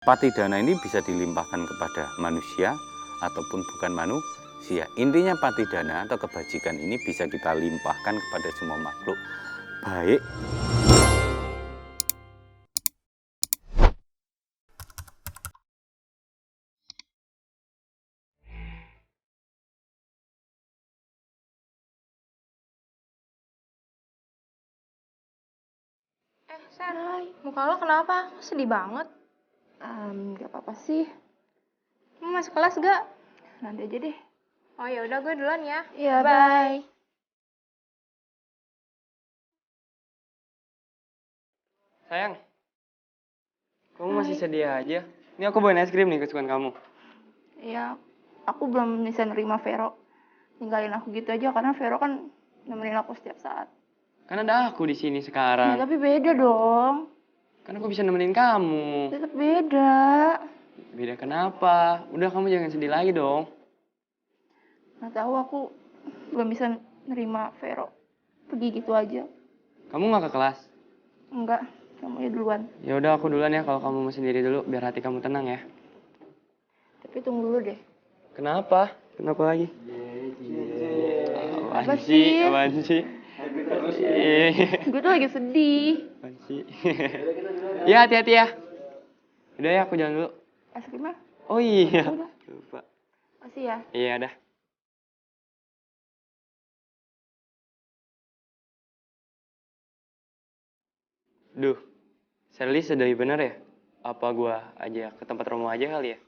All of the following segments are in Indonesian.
Patidana ini bisa dilimpahkan kepada manusia ataupun bukan manusia. Intinya patidana atau kebajikan ini bisa kita limpahkan kepada semua makhluk. Baik. Ser, muka lo kenapa? Sedih banget. Gak apa-apa sih. Mau masuk kelas gak? Nanti aja deh. Oh ya udah gue duluan ya. Iya, bye. Sayang, kamu masih sedih aja. Ini aku bawain es krim nih kesukaan kamu. Iya, aku belum bisa nerima Vero. Ninggalin aku gitu aja karena Vero kan nemenin aku setiap saat. Kan ada aku di sini Ya, sekarang. tapi beda dong. Kan aku bisa nemenin kamu. Tetap beda. Beda kenapa? Udah kamu jangan sedih lagi dong. Nggak tahu aku belum bisa nerima Vero. Pergi gitu aja. Kamu nggak ke kelas? Enggak, kamu ya duluan. Ya udah aku duluan ya kalau kamu mau sendiri dulu biar hati kamu tenang ya. Tapi tunggu dulu deh. Kenapa? Kenapa lagi? Apa sih? Apaan sih? Gue tuh lagi sedih. Apaan sih? Ya hati-hati ya. Udah ya aku jalan dulu. Es krimnya? Oh iya. Udah. Lupa. Makasih ya. Iya dah. Duh, Sherly sedih bener ya? Apa gua aja ke tempat Romo aja kali ya?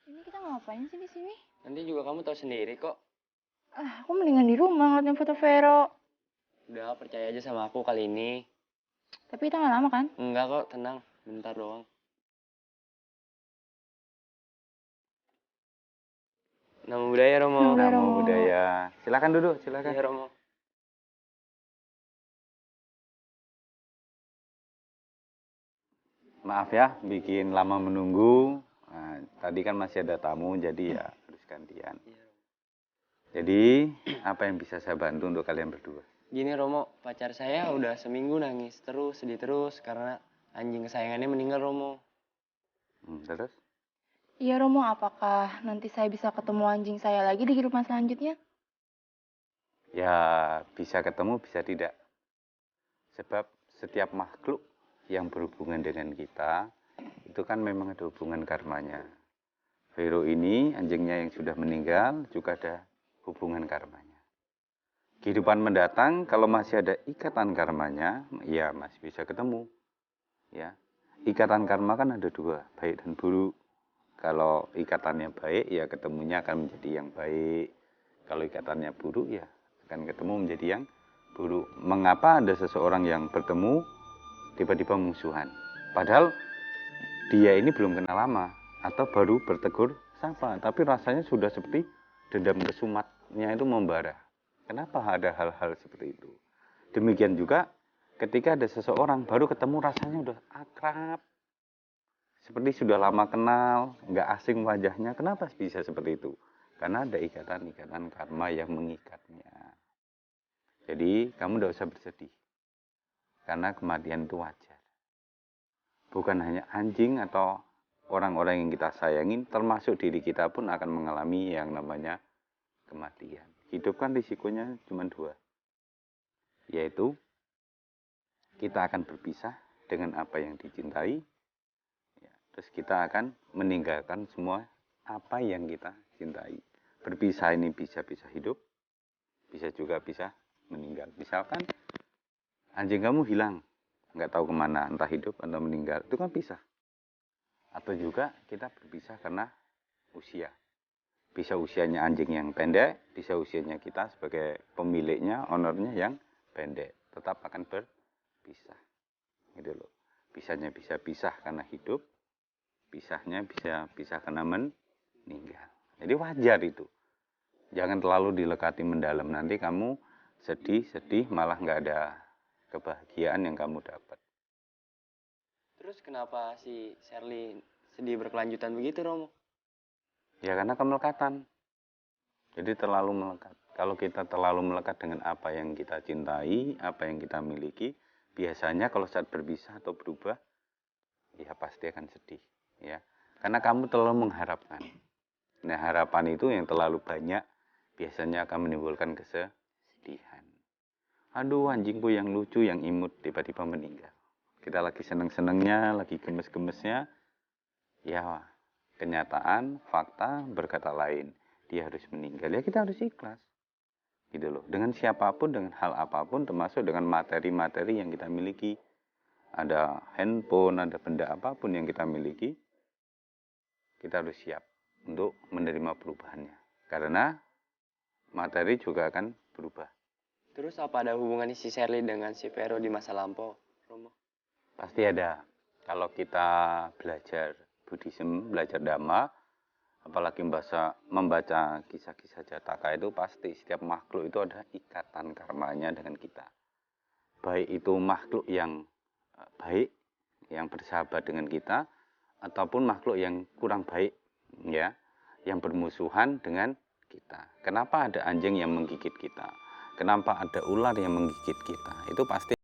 Ini kita ngapain sih di sini? Nanti juga kamu tahu sendiri kok. Aku mendingan di rumah ngeliatin foto Vero. Udah percaya aja sama aku kali ini. Tapi kita nggak lama kan? Enggak kok, tenang. Bentar doang. Nama budaya Romo. Nama Namo Romo. Buddhaya. Silakan duduk, silakan. Iya Romo. Maaf ya, bikin lama menunggu. Nah, tadi kan masih ada tamu, jadi ya harus gantian. Jadi, apa yang bisa saya bantu untuk kalian berdua? Gini Romo, pacar saya udah seminggu nangis terus, sedih terus karena anjing kesayangannya meninggal Romo. Terus? Iya Romo, apakah nanti saya bisa ketemu anjing saya lagi di kehidupan selanjutnya? Ya, bisa ketemu, bisa tidak. Sebab setiap makhluk yang berhubungan dengan kita, itu kan memang ada hubungan karmanya. Vero ini, anjingnya yang sudah meninggal, juga ada hubungan karmanya. Kehidupan mendatang, kalau masih ada ikatan karmanya, ya masih bisa ketemu. Ya, ikatan karma kan ada dua, baik dan buruk. Kalau ikatannya baik, ya ketemunya akan menjadi yang baik. Kalau ikatannya buruk, ya akan ketemu menjadi yang buruk. Mengapa ada seseorang yang bertemu, tiba-tiba musuhan? Padahal dia ini belum kenal lama, atau baru bertegur sapa. Tapi rasanya sudah seperti dendam kesumatnya itu membara. Kenapa ada hal-hal seperti itu? Demikian juga ketika ada seseorang baru ketemu rasanya udah akrab. Seperti sudah lama kenal, nggak asing wajahnya. Kenapa bisa seperti itu? Karena ada ikatan-ikatan karma yang mengikatnya. Jadi kamu tidak usah bersedih. Karena kematian itu wajar. Bukan hanya anjing atau orang-orang yang kita sayangin, termasuk diri kita pun akan mengalami yang namanya kematian. Hidup kan risikonya cuma dua. Yaitu kita akan berpisah dengan apa yang dicintai. Terus kita akan meninggalkan semua apa yang kita cintai. Berpisah ini bisa hidup, bisa juga bisa meninggal. Misalkan anjing kamu hilang, nggak tahu kemana, entah hidup atau meninggal, itu kan pisah. Atau juga kita berpisah karena usia. Bisa usianya anjing yang pendek, bisa usianya kita sebagai pemiliknya, ownernya yang pendek. Tetap akan berpisah. Gitu loh. Pisahnya bisa pisah karena hidup, pisahnya bisa pisah karena meninggal. Jadi wajar itu. Jangan terlalu dilekati mendalam. Nanti kamu sedih, malah nggak ada kebahagiaan yang kamu dapat. Terus kenapa si Sherly sedih berkelanjutan begitu Romo? Ya karena kemelekatan. Jadi terlalu melekat. Kalau kita terlalu melekat dengan apa yang kita cintai, apa yang kita miliki, biasanya kalau saat berpisah atau berubah, ya pasti akan sedih, ya. Karena kamu terlalu mengharapkan. Nah, harapan itu yang terlalu banyak biasanya akan menimbulkan kesedihan. Aduh, anjingku yang lucu, yang imut, tiba-tiba meninggal. Kita lagi seneng-senengnya, lagi gemes-gemesnya, ya kenyataan, fakta berkata lain. Dia harus meninggal, ya kita harus ikhlas. Gitu loh. Dengan siapapun, dengan hal apapun, termasuk dengan materi-materi yang kita miliki. Ada handphone, ada benda apapun yang kita miliki, kita harus siap untuk menerima perubahannya. Karena materi juga akan berubah. Terus apa ada hubungannya si Sherly dengan si Vero di masa lampau, Romo? Pasti ada. Kalau kita belajar Buddhism, belajar Dhamma, apalagi membaca kisah-kisah Jataka itu pasti setiap makhluk itu ada ikatan karmanya dengan kita. Baik itu makhluk yang baik, yang bersahabat dengan kita, ataupun makhluk yang kurang baik, ya, yang bermusuhan dengan kita. Kenapa ada anjing yang menggigit kita? Kenapa ada ular yang menggigit kita? Itu pasti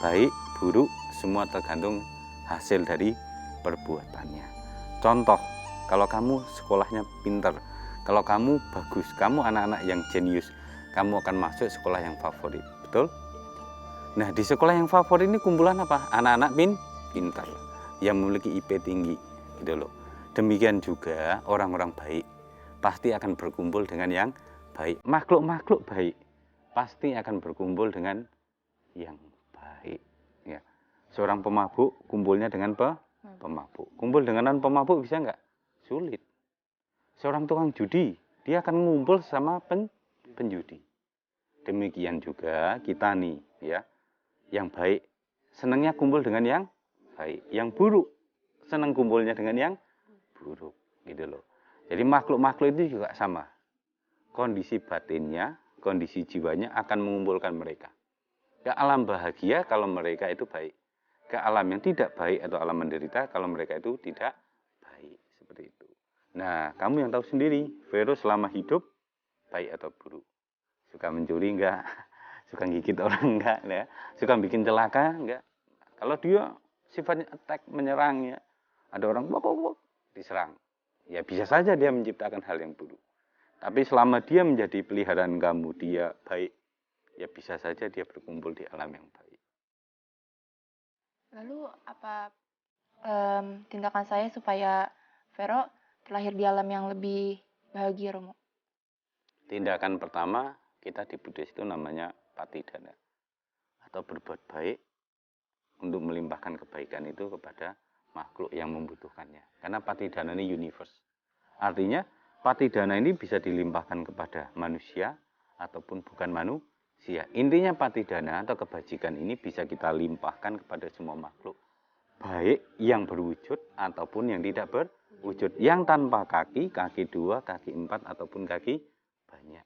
baik, buruk, semua tergantung hasil dari perbuatannya. Contoh, kalau kamu sekolahnya pinter, kalau kamu bagus, kamu anak-anak yang jenius, kamu akan masuk sekolah yang favorit, betul? Nah, di sekolah yang favorit ini kumpulan apa? Anak-anak pintar, yang memiliki IP tinggi, gitu loh. Demikian juga orang-orang baik, pasti akan berkumpul dengan yang baik. Makhluk-makhluk baik, pasti akan berkumpul dengan yang baik. Ya. Seorang pemabuk kumpulnya dengan pemabuk. Kumpul dengan non-pemabuk bisa nggak? Sulit. Seorang tukang judi, dia akan ngumpul sama penjudi. Demikian juga kita nih, ya. Yang baik, senangnya kumpul dengan yang baik. Yang buruk, senang kumpulnya dengan yang buruk. Gitu loh. Jadi makhluk-makhluk itu juga sama. Kondisi batinnya, kondisi jiwanya akan mengumpulkan mereka. Ke alam bahagia kalau mereka itu baik. Ke alam yang tidak baik atau alam menderita kalau mereka itu tidak baik. Seperti itu. Nah, kamu yang tahu sendiri, Vero selama hidup baik atau buruk. Suka mencuri enggak? Suka gigit orang enggak? Ya? Suka bikin celaka enggak? Kalau dia sifatnya attack, menyerang ya. Ada orang wok diserang. Ya bisa saja dia menciptakan hal yang buruk. Tapi selama dia menjadi peliharaan kamu, dia baik, ya bisa saja dia berkumpul di alam yang baik. Lalu apa tindakan saya supaya Vero terlahir di alam yang lebih bahagia, Romo? Tindakan pertama, kita di Buddhis itu namanya patidana. Atau berbuat baik untuk melimpahkan kebaikan itu kepada makhluk yang membutuhkannya. Karena patidana ini universe. Artinya, patidana ini bisa dilimpahkan kepada manusia ataupun bukan manusia. Intinya patidana atau kebajikan ini bisa kita limpahkan kepada semua makhluk. Baik yang berwujud ataupun yang tidak berwujud. Yang tanpa kaki, kaki 2, kaki 4, ataupun kaki banyak.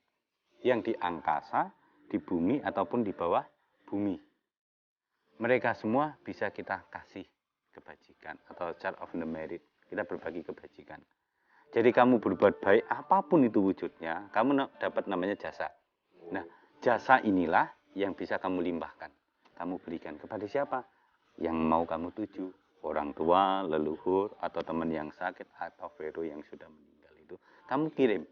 Yang di angkasa, di bumi, ataupun di bawah bumi. Mereka semua bisa kita kasih kebajikan atau child of the merit. Kita berbagi kebajikan. Jadi kamu berbuat baik, apapun itu wujudnya, kamu dapat namanya jasa. Nah, jasa inilah yang bisa kamu limpahkan. Kamu berikan kepada siapa? Yang mau kamu tuju. Orang tua, leluhur, atau teman yang sakit, atau Vero yang sudah meninggal itu. Kamu kirim.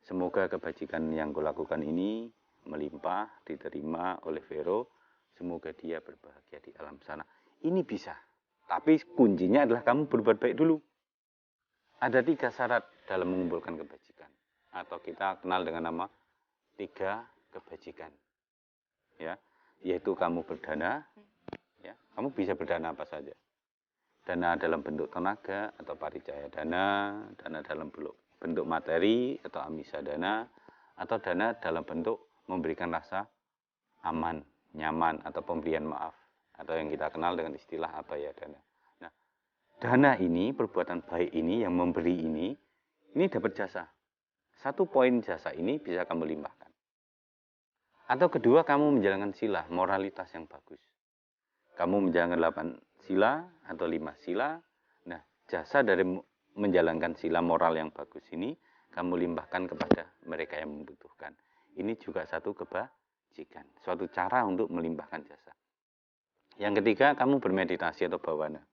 Semoga kebajikan yang kulakukan ini melimpah, diterima oleh Vero. Semoga dia berbahagia di alam sana. Ini bisa. Tapi kuncinya adalah kamu berbuat baik dulu. Ada 3 syarat dalam mengumpulkan kebajikan. Atau kita kenal dengan nama 3 kebajikan. Ya, yaitu kamu berdana. Ya, kamu bisa berdana apa saja. Dana dalam bentuk tenaga atau paricaya dana, dana dalam bentuk materi atau amisa dana, atau dana dalam bentuk memberikan rasa aman, nyaman, atau pemberian maaf. Atau yang kita kenal dengan istilah abaya dana. Dana ini, perbuatan baik ini, yang memberi ini dapat jasa. 1 poin jasa ini bisa kamu limpahkan. Atau kedua, kamu menjalankan sila, moralitas yang bagus. Kamu menjalankan 8 sila atau 5 sila. Nah, jasa dari menjalankan sila moral yang bagus ini, kamu limpahkan kepada mereka yang membutuhkan. Ini juga satu kebajikan, suatu cara untuk melimpahkan jasa. Yang ketiga, kamu bermeditasi atau bhavana.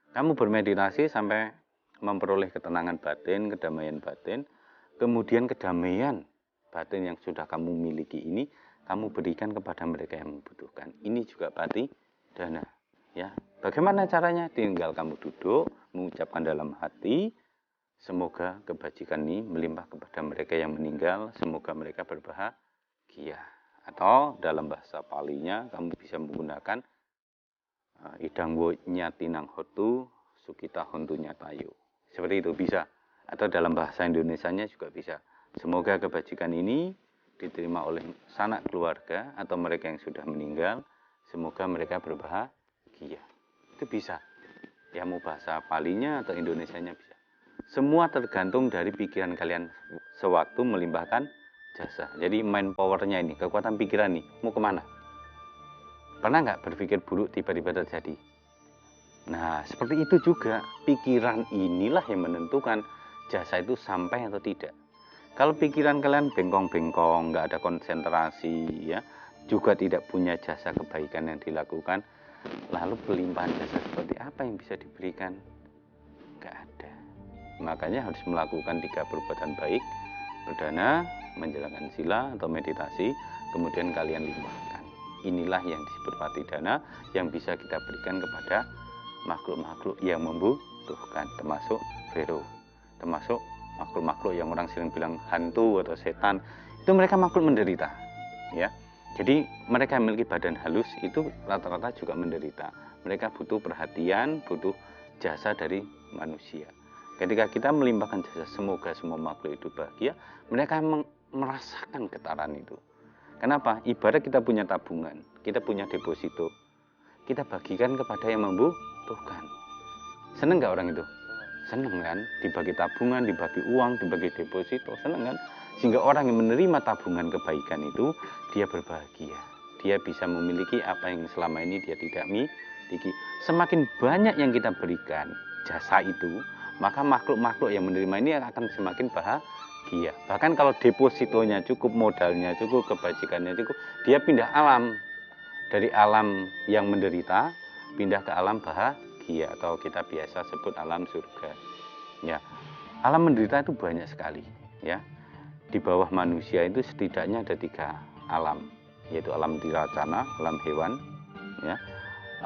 Kamu bermeditasi sampai memperoleh ketenangan batin, kedamaian batin. Kemudian kedamaian batin yang sudah kamu miliki ini, kamu berikan kepada mereka yang membutuhkan. Ini juga patidana. Ya. Bagaimana caranya? Tinggal kamu duduk, mengucapkan dalam hati, semoga kebajikan ini melimpah kepada mereka yang meninggal, semoga mereka berbahagia. Atau dalam bahasa Palinya, kamu bisa menggunakan idangwo nyatinang hotu sukita hontu nyatayo. Seperti itu bisa. Atau dalam bahasa Indonesianya juga bisa. Semoga kebajikan ini diterima oleh sanak keluarga atau mereka yang sudah meninggal. Semoga mereka berbahagia. Itu bisa. Ya mau bahasa Palinya atau Indonesianya bisa. Semua tergantung dari pikiran kalian sewaktu melimpahkan jasa. Jadi mind powernya ini, kekuatan pikiran nih, mau kemana? Pernah nggak berpikir buruk tiba-tiba terjadi? Nah, seperti itu juga. Pikiran inilah yang menentukan jasa itu sampai atau tidak. Kalau pikiran kalian bengkong-bengkong, nggak ada konsentrasi, ya, juga tidak punya jasa kebaikan yang dilakukan, lalu pelimpahan jasa seperti apa yang bisa diberikan? Nggak ada. Makanya harus melakukan 3 perbuatan baik. Berdana, menjalankan sila atau meditasi, kemudian kalian limpahkan. Inilah yang disebut patidana yang bisa kita berikan kepada makhluk-makhluk yang membutuhkan, termasuk Vero, termasuk makhluk-makhluk yang orang sering bilang hantu atau setan. Itu mereka makhluk menderita, ya. Jadi mereka yang memiliki badan halus itu rata-rata juga menderita. Mereka butuh perhatian, butuh jasa dari manusia. Ketika kita melimpahkan jasa, semoga semua makhluk itu bahagia, mereka merasakan getaran itu. Kenapa? Ibarat kita punya tabungan, kita punya deposito, kita bagikan kepada yang membutuhkan. Seneng nggak orang itu? Seneng kan? Dibagi tabungan, dibagi uang, dibagi deposito, seneng kan? Sehingga orang yang menerima tabungan kebaikan itu, dia berbahagia. Dia bisa memiliki apa yang selama ini dia tidak miliki. Semakin banyak yang kita berikan jasa itu, maka makhluk-makhluk yang menerima ini akan semakin bahagia. Bahkan kalau depositonya cukup, modalnya cukup, kebajikannya cukup, dia pindah alam. Dari alam yang menderita, pindah ke alam bahagia, atau kita biasa sebut alam surga. Ya, alam menderita itu banyak sekali. Ya, di bawah manusia itu setidaknya ada 3 alam, yaitu alam tiracana, alam hewan, ya,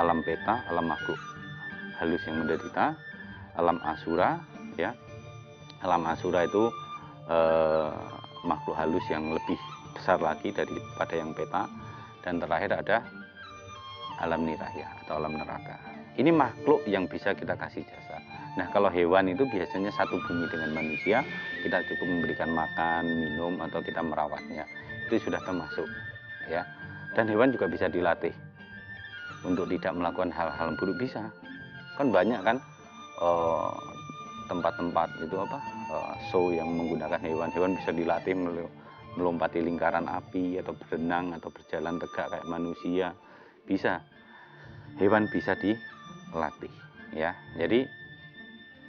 alam peta, alam makhluk halus yang menderita, alam asura, ya. Alam asura itu makhluk halus yang lebih besar lagi daripada yang peta, dan terakhir ada alam niraya atau alam neraka. Ini makhluk yang bisa kita kasih jasa. Nah, kalau hewan itu biasanya satu bumi dengan manusia, kita cukup memberikan makan, minum, atau kita merawatnya. Itu sudah termasuk, ya. Dan hewan juga bisa dilatih untuk tidak melakukan hal-hal buruk, bisa. Kan banyak kan tempat-tempat itu show yang menggunakan hewan bisa dilatih melompati lingkaran api, atau berenang, atau berjalan tegak kayak manusia, bisa. Hewan bisa dilatih, ya. Jadi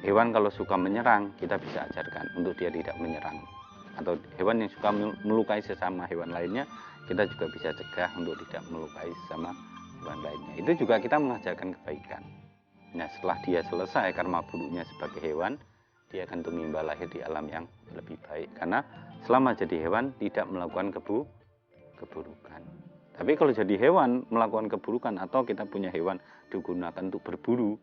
hewan kalau suka menyerang, kita bisa ajarkan untuk dia tidak menyerang. Atau hewan yang suka melukai sesama hewan lainnya, kita juga bisa cegah untuk tidak melukai sesama hewan lainnya. Itu juga kita mengajarkan kebaikan. Nah, setelah dia selesai karma buruknya sebagai hewan, dia akan tumimba lahir di alam yang lebih baik. Karena selama jadi hewan tidak melakukan keburukan. Tapi kalau jadi hewan melakukan keburukan, atau kita punya hewan digunakan untuk berburu,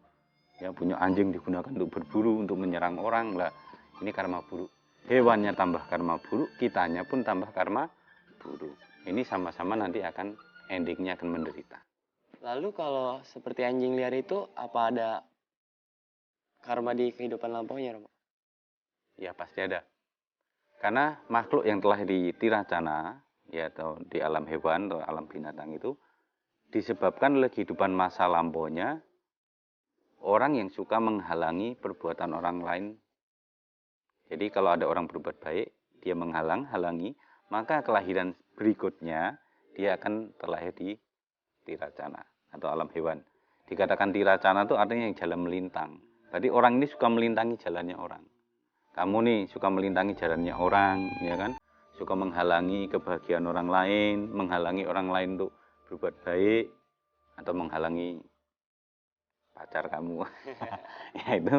ya, punya anjing digunakan untuk berburu, untuk menyerang orang, lah ini karma buruk. Hewannya tambah karma buruk, kitanya pun tambah karma buruk. Ini sama-sama nanti akan endingnya akan menderita. Lalu kalau seperti anjing liar itu, apa ada karma di kehidupan lampaunya, Romo? Ya, pasti ada. Karena makhluk yang telah di tiracana, ya, atau di alam hewan atau alam binatang itu, disebabkan oleh kehidupan masa lampaunya orang yang suka menghalangi perbuatan orang lain. Jadi kalau ada orang berbuat baik, dia halangi, maka kelahiran berikutnya dia akan terlahir di tiracana atau alam hewan. Dikatakan tiracana itu artinya yang jalan melintang. Berarti orang ini suka melintangi jalannya orang. Kamu nih suka melintangi jalannya orang, ya kan? Suka menghalangi kebahagiaan orang lain, menghalangi orang lain untuk berbuat baik, atau menghalangi pacar kamu. Ya itu.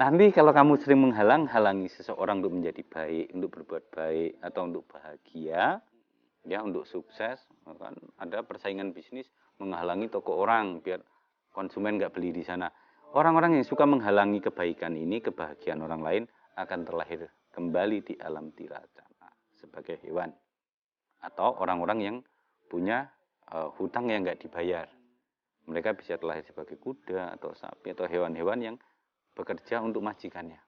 Nanti kalau kamu sering halangi seseorang untuk menjadi baik, untuk berbuat baik, atau untuk bahagia, ya, untuk sukses, kan ada persaingan bisnis, menghalangi toko orang biar konsumen nggak beli di sana. Orang-orang yang suka menghalangi kebaikan ini, kebahagiaan orang lain, akan terlahir kembali di alam tiracana sebagai hewan. Atau orang-orang yang punya hutang yang nggak dibayar. Mereka bisa terlahir sebagai kuda atau sapi atau hewan-hewan yang bekerja untuk majikannya.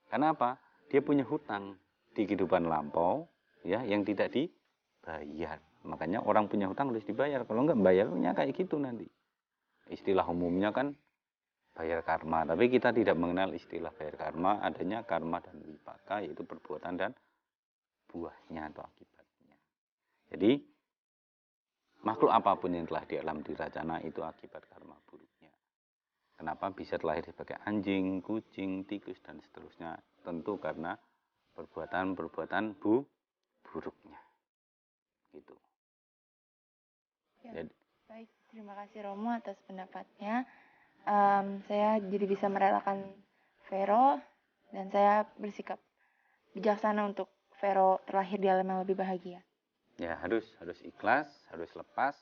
Karena apa? Dia punya hutang di kehidupan lampau, ya, yang tidak dibayar. Makanya orang punya hutang harus dibayar. Kalau nggak bayarnya kayak gitu nanti. Istilah umumnya kan bayar karma. Tapi kita tidak mengenal istilah bayar karma. Adanya karma dan wipaka, yaitu perbuatan dan buahnya atau akibatnya. Jadi makhluk apapun yang telah di alam tiracana itu akibat karma buruknya. Kenapa bisa terlahir sebagai anjing, kucing, tikus, dan seterusnya? Tentu karena perbuatan-perbuatan buruknya. Gitu. Jadi, Baik, terima kasih Romo atas pendapatnya. Saya jadi bisa merelakan Vero dan saya bersikap bijaksana untuk Vero terlahir di alam yang lebih bahagia. ya harus ikhlas, harus lepas,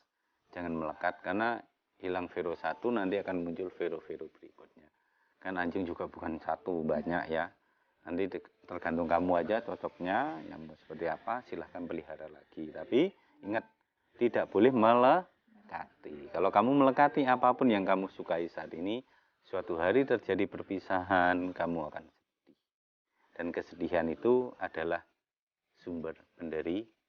jangan melekat karena hilang Vero satu nanti akan muncul Vero-Vero berikutnya. Kan anjing juga bukan satu, banyak ya. Nanti tergantung kamu aja cocoknya, yang mau seperti apa, silahkan pelihara lagi. Tapi ingat, tidak boleh melekati. Kalau kamu melekati apapun yang kamu sukai saat ini, suatu hari terjadi perpisahan, kamu akan sedih. Dan kesedihan itu adalah sumber penderitaan.